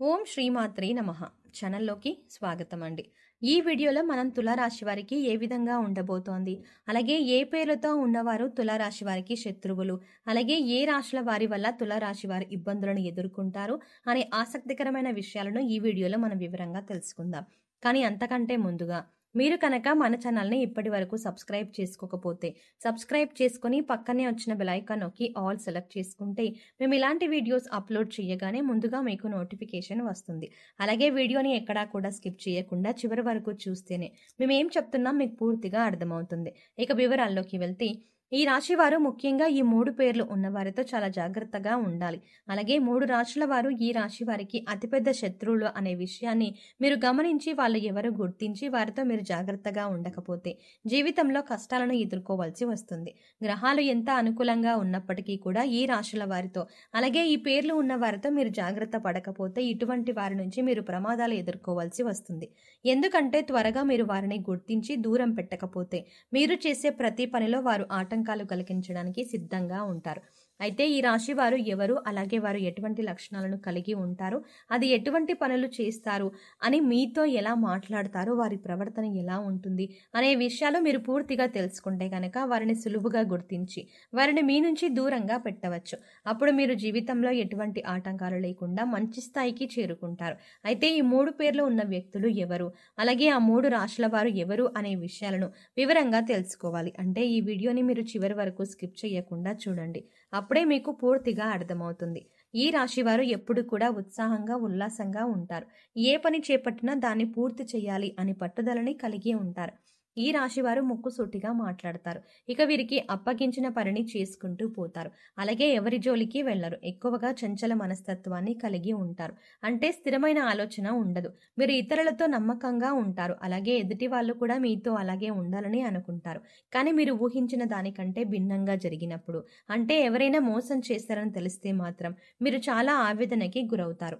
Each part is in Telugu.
ఓం శ్రీమాత్రే నమః ఛానల్లోకి స్వాగతం అండి. ఈ వీడియోలో మనం తులారాశి వారికి ఏ విధంగా ఉండబోతోంది, అలాగే ఏ పేర్లతో ఉన్నవారు తులారాశి వారికి శత్రువులు, అలాగే ఏ రాశుల వారి వల్ల తులారాశి వారి ఇబ్బందులను ఎదుర్కొంటారు అనే ఆసక్తికరమైన విషయాలను ఈ వీడియోలో మనం వివరంగా తెలుసుకుందాం. కానీ అంతకంటే ముందుగా మీరు కనుక మన ఛానల్ని ఇప్పటి వరకు సబ్స్క్రైబ్ చేసుకోకపోతే సబ్స్క్రైబ్ చేసుకుని పక్కనే వచ్చిన బెల్ ఐకాన్ నొక్కి ఆల్ సెలెక్ట్ చేసుకుంటే మేము ఇలాంటి వీడియోస్ అప్లోడ్ చేయగానే ముందుగా మీకు నోటిఫికేషన్ వస్తుంది. అలాగే వీడియోని ఎక్కడా కూడా స్కిప్ చేయకుండా చివరి వరకు చూస్తేనే మేము ఏం చెప్తున్నాం మీకు పూర్తిగా అర్థమవుతుంది. ఇక వివరాల్లోకి వెళ్తే ఈ రాశి వారు ముఖ్యంగా ఈ 3 పేర్లు ఉన్నవారితో చాలా జాగ్రత్తగా ఉండాలి. అలాగే 3 రాశుల వారు ఈ రాశి వారికి అతిపెద్ద శత్రువులు అనే విషయాన్ని మీరు గమనించి వాళ్ళు ఎవరు గుర్తించి వారితో మీరు జాగ్రత్తగా ఉండకపోతే జీవితంలో కష్టాలను ఎదుర్కోవాల్సి వస్తుంది. గ్రహాలు ఎంత అనుకూలంగా ఉన్నప్పటికీ కూడా ఈ రాశుల వారితో అలాగే ఈ పేర్లు ఉన్న వారితో మీరు జాగ్రత్త పడకపోతే ఇటువంటి వారి నుంచి మీరు ప్రమాదాలు ఎదుర్కోవాల్సి వస్తుంది. ఎందుకంటే త్వరగా మీరు వారిని గుర్తించి దూరం పెట్టకపోతే మీరు చేసే ప్రతి పనిలో వారు ఆటంకాలు కలిగించడానికి సిద్ధంగా ఉంటారు. అయితే ఈ రాశి వారు ఎవరు, అలాగే వారు ఎటువంటి లక్షణాలను కలిగి ఉంటారు, అది ఎటువంటి పనులు చేస్తారు అని మీతో ఎలా మాట్లాడతారు, వారి ప్రవర్తన ఎలా ఉంటుంది అనే విషయాలు మీరు పూర్తిగా తెలుసుకుంటే కనుక వారిని సులువుగా గుర్తించి వారిని మీ నుంచి దూరంగా పెట్టవచ్చు. అప్పుడు మీరు జీవితంలో ఎటువంటి ఆటంకాలు లేకుండా మంచి స్థాయికి చేరుకుంటారు. అయితే ఈ 3 పేర్లు ఉన్న వ్యక్తులు ఎవరు, అలాగే ఆ 3 రాశుల వారు ఎవరు అనే విషయాలను వివరంగా తెలుసుకోవాలి అంటే ఈ వీడియోని మీరు చివరి వరకు స్కిప్ చేయకుండా చూడండి. అప్పుడే మీకు పూర్తిగా అర్థమవుతుంది. ఈ రాశి వారు ఎప్పుడు కూడా ఉత్సాహంగా ఉల్లాసంగా ఉంటారు. ఏ పని చేపట్టినా దాన్ని పూర్తి చేయాలి అని పట్టుదలని కలిగి ఉంటారు. ఈ రాశి వారు ముక్కుసూటిగా మాట్లాడతారు. ఇక వీరికి అప్పగించిన పనిని చేసుకుంటూ పోతారు. అలాగే ఎవరి జోలికి వెళ్లరు. ఎక్కువగా చంచల మనస్తత్వాన్ని కలిగి ఉంటారు. అంటే స్థిరమైన ఆలోచన ఉండదు. మీరు ఇతరులతో నమ్మకంగా ఉంటారు. అలాగే ఎదుటి వాళ్ళు కూడా మీతో అలాగే ఉండాలని అనుకుంటారు. కానీ మీరు ఊహించిన దానికంటే భిన్నంగా జరిగినప్పుడు, అంటే ఎవరైనా మోసం చేస్తారని తెలిస్తే మాత్రం మీరు చాలా ఆవేదనకి గురవుతారు.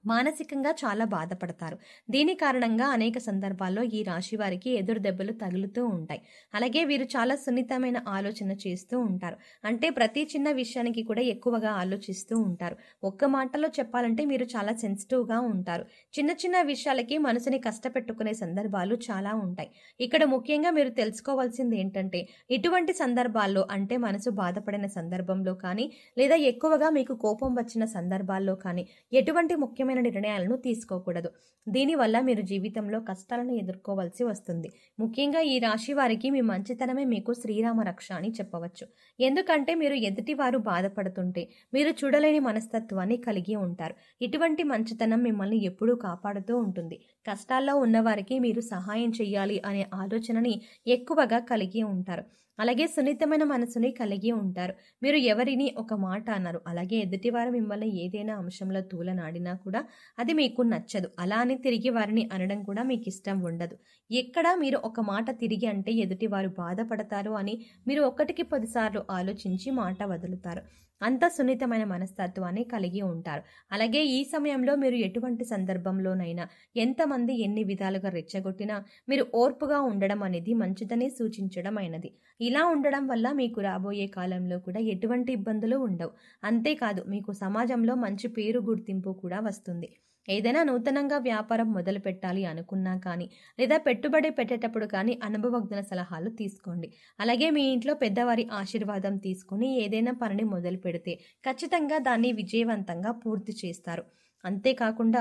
మానసికంగా చాలా బాధపడతారు. దీని కారణంగా అనేక సందర్భాల్లో ఈ రాశి వారికి ఎదురు దెబ్బలు తగులుతూ ఉంటాయి. అలాగే వీరు చాలా సున్నితమైన ఆలోచన చేస్తూ ఉంటారు. అంటే ప్రతి చిన్న విషయానికి కూడా ఎక్కువగా ఆలోచిస్తూ ఉంటారు. ఒక్క మాటలో చెప్పాలంటే మీరు చాలా సెన్సిటివ్గా ఉంటారు. చిన్న చిన్న విషయాలకి మనసుని కష్టపెట్టుకునే సందర్భాలు చాలా ఉంటాయి. ఇక్కడ ముఖ్యంగా మీరు తెలుసుకోవాల్సింది ఏంటంటే ఇటువంటి సందర్భాల్లో అంటే మనసు బాధపడిన సందర్భంలో కానీ లేదా ఎక్కువగా మీకు కోపం వచ్చిన సందర్భాల్లో కానీ ఎటువంటి ముఖ్యమైన నిర్ణయాలను తీసుకోకూడదు. దీనివల్ల మీరు జీవితంలో కష్టాలను ఎదుర్కోవాల్సి వస్తుంది. ముఖ్యంగా ఈ రాశి వారికి మీ మంచితనమే మీకు శ్రీరామ రక్ష అని చెప్పవచ్చు. ఎందుకంటే మీరు ఎదుటివారు బాధపడుతుంటే మీరు చూడలేని మనస్తత్వాన్ని కలిగి ఉంటారు. ఇటువంటి మంచితనం మిమ్మల్ని ఎప్పుడూ కాపాడుతూ ఉంటుంది. కష్టాల్లో ఉన్నవారికి మీరు సహాయం చేయాలి అనే ఆలోచనని ఎక్కువగా కలిగి ఉంటారు. అలాగే సున్నితమైన మనసుని కలిగి ఉంటారు. మీరు ఎవరిని ఒక మాట అన్నారు, అలాగే ఎదుటివారు మిమ్మల్ని ఏదైనా అంశంలో తూలనాడినా కూడా అది మీకు నచ్చదు. అలా అని తిరిగి వారిని అనడం కూడా మీకు ఇష్టం ఉండదు. ఎక్కడ మీరు ఒక మాట తిరిగి అంటే ఎదుటివారు బాధపడతారు అని మీరు 1కి 10 సార్లు ఆలోచించి మాట వదులుతారు. అంత సున్నితమైన మనస్తత్వాన్ని కలిగి ఉంటారు. అలాగే ఈ సమయంలో మీరు ఎటువంటి సందర్భంలోనైనా ఎంతమంది ఎన్ని విధాలుగా రెచ్చగొట్టినా మీరు ఓర్పుగా ఉండడం అనేది మంచిదని సూచించడం అయినది. ఇలా ఉండడం వల్ల మీకు రాబోయే కాలంలో కూడా ఎటువంటి ఇబ్బందులు ఉండవు. అంతేకాదు మీకు సమాజంలో మంచి పేరు గుర్తింపు కూడా వస్తుంది. ఏదైనా నూతనంగా వ్యాపారం మొదలు పెట్టాలి అనుకున్నా కానీ లేదా పెట్టుబడి పెట్టేటప్పుడు కానీ అనుభవజ్ఞుల సలహాలు తీసుకోండి. అలాగే మీ ఇంట్లో పెద్దవారి ఆశీర్వాదం తీసుకొని ఏదైనా పనిని మొదలు పెడితే ఖచ్చితంగా దాన్ని విజయవంతంగా పూర్తి చేస్తారు. అంతేకాకుండా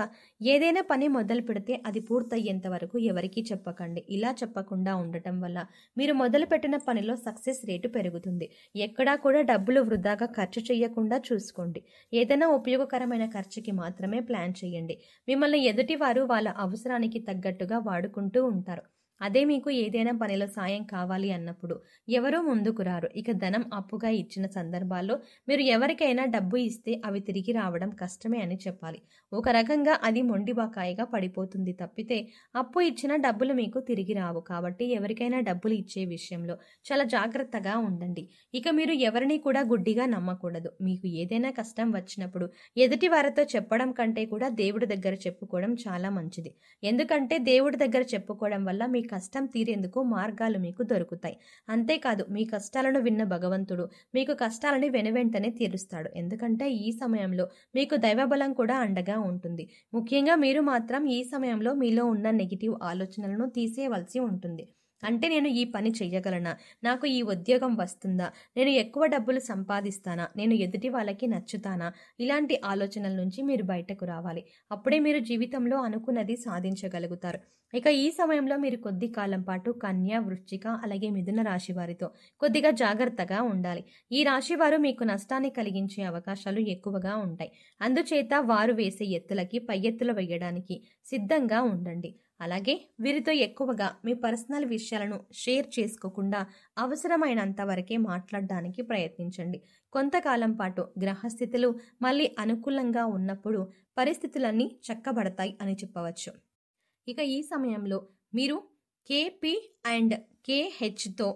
ఏదైనా పని మొదలు పెడితే అది పూర్తయ్యేంత వరకు ఎవరికీ చెప్పకండి. ఇలా చెప్పకుండా ఉండటం వల్ల మీరు మొదలుపెట్టిన పనిలో సక్సెస్ రేటు పెరుగుతుంది. ఎక్కడా కూడా డబ్బులు వృధాగా ఖర్చు చేయకుండా చూసుకోండి. ఏదైనా ఉపయోగకరమైన ఖర్చుకి మాత్రమే ప్లాన్ చేయండి. మిమ్మల్ని ఎదుటివారు వాళ్ళ అవసరానికి తగ్గట్టుగా వాడుకుంటూ ఉంటారు. అదే మీకు ఏదైనా పనిలో సాయం కావాలి అన్నప్పుడు ఎవరూ ముందుకు రారు. ఇక ధనం అప్పుగా ఇచ్చిన సందర్భాల్లో మీరు ఎవరికైనా డబ్బు ఇస్తే అవి తిరిగి రావడం కష్టమే అని చెప్పాలి. ఒక రకంగా అది మొండి బకాయిగా పడిపోతుంది తప్పితే అప్పు ఇచ్చిన డబ్బులు మీకు తిరిగి రావు. కాబట్టి ఎవరికైనా డబ్బులు ఇచ్చే విషయంలో చాలా జాగ్రత్తగా ఉండండి. ఇక మీరు ఎవరిని కూడా గుడ్డిగా నమ్మకూడదు. మీకు ఏదైనా కష్టం వచ్చినప్పుడు ఎదుటి వారితో చెప్పడం కంటే కూడా దేవుడి దగ్గర చెప్పుకోవడం చాలా మంచిది. ఎందుకంటే దేవుడి దగ్గర చెప్పుకోవడం వల్ల మీకు కష్టం తీరేందుకు మార్గాలు మీకు దొరుకుతాయి. అంతేకాదు మీ కష్టాలను విన్న భగవంతుడు మీకు కష్టాలని వెనువెంటనే తీరుస్తాడు. ఎందుకంటే ఈ సమయంలో మీకు దైవబలం కూడా అండగా ఉంటుంది. ముఖ్యంగా మీరు మాత్రం ఈ సమయంలో మీలో ఉన్న నెగిటివ్ ఆలోచనలను తీసేయవలసి ఉంటుంది. అంటే నేను ఈ పని చెయ్యగలనా, నాకు ఈ ఉద్యోగం వస్తుందా, నేను ఎక్కువ డబ్బులు సంపాదిస్తానా, నేను ఎదుటి వాళ్ళకి నచ్చుతానా, ఇలాంటి ఆలోచనల నుంచి మీరు బయటకు రావాలి. అప్పుడే మీరు జీవితంలో అనుకున్నది సాధించగలుగుతారు. ఇక ఈ సమయంలో మీరు కొద్ది కాలం పాటు కన్య, వృశ్చిక అలాగే మిథున రాశి వారితో కొద్దిగా జాగ్రత్తగా ఉండాలి. ఈ రాశి వారు మీకు నష్టాన్ని కలిగించే అవకాశాలు ఎక్కువగా ఉంటాయి. అందుచేత వారు వేసే ఎత్తులకి పై ఎత్తులు వేయడానికి సిద్ధంగా ఉండండి. అలాగే వీరితో ఎక్కువగా మీ పర్సనల్ విషయాలను షేర్ చేసుకోకుండా అవసరమైనంత వరకే మాట్లాడడానికి ప్రయత్నించండి. కొంతకాలం పాటు గ్రహస్థితులు మళ్ళీ అనుకూలంగా ఉన్నప్పుడు పరిస్థితులన్నీ చక్కబడతాయి అని చెప్పవచ్చు. ఇక ఈ సమయంలో మీరు కేపీ అండ్ కేహెచ్తో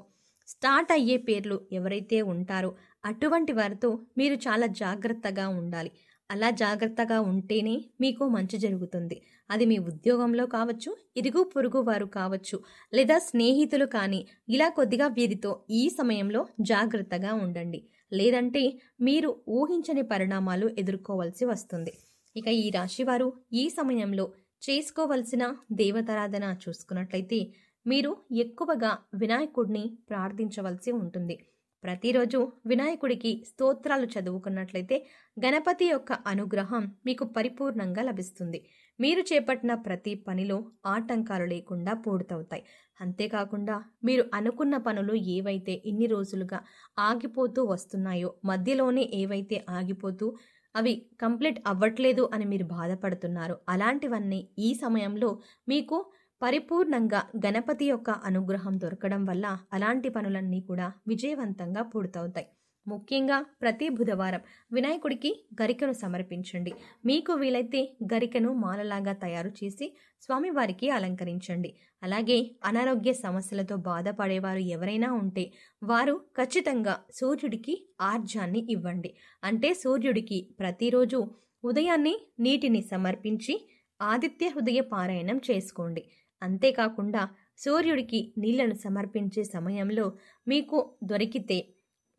స్టార్ట్ అయ్యే పేర్లు ఎవరైతే ఉంటారో అటువంటి వారితో మీరు చాలా జాగ్రత్తగా ఉండాలి. అలా జాగ్రత్తగా ఉంటేనే మీకు మంచి జరుగుతుంది. అది మీ ఉద్యోగంలో కావచ్చు, ఇరుగు పొరుగు వారు కావచ్చు, లేదా స్నేహితులు కానీ ఇలా కొద్దిగా వీరితో ఈ సమయంలో జాగ్రత్తగా ఉండండి. లేదంటే మీరు ఊహించని పరిణామాలు ఎదుర్కోవాల్సి వస్తుంది. ఇక ఈ రాశి వారు ఈ సమయంలో చేసుకోవలసిన దేవతారాధన చూసుకున్నట్లయితే మీరు ఎక్కువగా వినాయకుడిని ప్రార్థించవలసి ఉంటుంది. ప్రతిరోజు వినాయకుడికి స్తోత్రాలు చదువుకున్నట్లయితే గణపతి యొక్క అనుగ్రహం మీకు పరిపూర్ణంగా లభిస్తుంది. మీరు చేపట్టిన ప్రతి పనిలో ఆటంకాలు లేకుండా పూర్తవుతాయి. అంతేకాకుండా మీరు అనుకున్న పనులు ఏవైతే ఇన్ని రోజులుగా ఆగిపోతూ వస్తున్నాయో, మధ్యలోనే ఏవైతే ఆగిపోతూ అవి కంప్లీట్ అవ్వట్లేదు అని మీరు బాధపడుతున్నారు, అలాంటివన్నీ ఈ సమయంలో మీకు పరిపూర్ణంగా గణపతి యొక్క అనుగ్రహం దొరకడం వల్ల అలాంటి పనులన్నీ కూడా విజయవంతంగా పూర్తవుతాయి. ముఖ్యంగా ప్రతి బుధవారం వినాయకుడికి గరికను సమర్పించండి. మీకు వీలైతే గరికను మాలలాగా తయారు చేసి స్వామివారికి అలంకరించండి. అలాగే అనారోగ్య సమస్యలతో బాధపడేవారు ఎవరైనా ఉంటే వారు ఖచ్చితంగా సూర్యుడికి ఆర్జాన్ని ఇవ్వండి. అంటే సూర్యుడికి ప్రతిరోజు ఉదయాన్నే నీటిని సమర్పించి ఆదిత్య హృదయ పారాయణం చేసుకోండి. అంతేకాకుండా సూర్యుడికి నీళ్లను సమర్పించే సమయంలో మీకు దొరికితే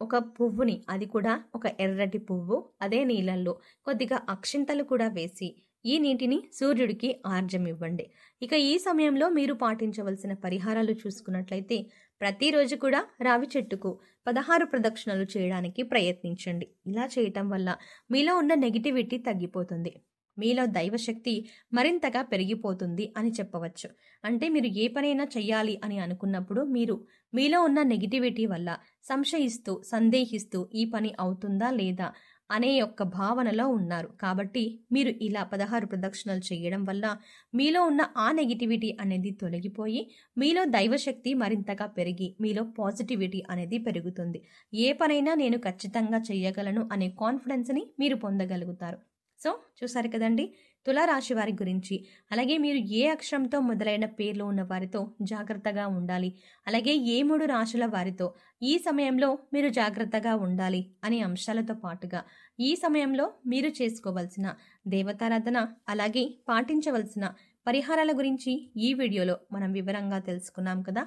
ఒక పువ్వుని, అది కూడా ఒక ఎర్రటి పువ్వు, అదే నీళ్ళల్లో కొద్దిగా అక్షింతలు కూడా వేసి ఈ నీటిని సూర్యుడికి ఆర్జం ఇవ్వండి. ఇక ఈ సమయంలో మీరు పాటించవలసిన పరిహారాలు చూసుకున్నట్లయితే ప్రతిరోజు కూడా రావి చెట్టుకు 16 ప్రదక్షిణలు చేయడానికి ప్రయత్నించండి. ఇలా చేయటం వల్ల మీలో ఉన్న నెగిటివిటీ తగ్గిపోతుంది. మీలో దైవశక్తి మరింతగా పెరిగిపోతుంది అని చెప్పవచ్చు. అంటే మీరు ఏ పనైనా చెయ్యాలి అని అనుకున్నప్పుడు మీలో ఉన్న నెగిటివిటీ వల్ల సంశయిస్తూ, సందేహిస్తూ ఈ పని అవుతుందా లేదా అనే యొక్క భావనలో ఉన్నారు. కాబట్టి మీరు ఇలా 16 ప్రదక్షిణలు చేయడం వల్ల మీలో ఉన్న ఆ నెగిటివిటీ అనేది తొలగిపోయి మీలో దైవశక్తి మరింతగా పెరిగి మీలో పాజిటివిటీ అనేది పెరుగుతుంది. ఏ పనైనా నేను ఖచ్చితంగా చెయ్యగలను అనే కాన్ఫిడెన్స్ని మీరు పొందగలుగుతారు. సో చూసారు కదండి, తులారాశి వారి గురించి. అలాగే మీరు ఏ అక్షరంతో మొదలైన పేర్లు ఉన్న వారితో జాగ్రత్తగా ఉండాలి, అలాగే ఏ 3 రాశుల వారితో ఈ సమయంలో మీరు జాగ్రత్తగా ఉండాలి అనే అంశాలతో పాటుగా ఈ సమయంలో మీరు చేసుకోవలసిన దేవతారాధన, అలాగే పాటించవలసిన పరిహారాల గురించి ఈ వీడియోలో మనం వివరంగా తెలుసుకున్నాం కదా.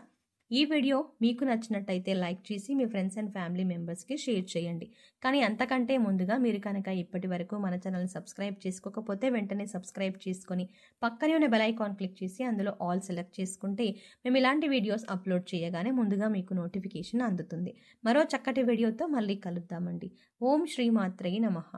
ఈ వీడియో మీకు నచ్చినట్టయితే లైక్ చేసి మీ ఫ్రెండ్స్ అండ్ ఫ్యామిలీ మెంబర్స్కి షేర్ చేయండి. కానీ అంతకంటే ముందుగా మీరు కనుక ఇప్పటి వరకు మన ఛానల్ని సబ్స్క్రైబ్ చేసుకోకపోతే వెంటనే సబ్స్క్రైబ్ చేసుకొని పక్కనే ఉన్న బెల్ ఐకాన్ క్లిక్ చేసి అందులో ఆల్ సెలెక్ట్ చేసుకుంటే మేము ఇలాంటి వీడియోస్ అప్లోడ్ చేయగానే ముందుగా మీకు నోటిఫికేషన్ అందుతుంది. మరో చక్కటి వీడియోతో మళ్ళీ కలుద్దామండి. ఓం శ్రీ మాత్రే నమః.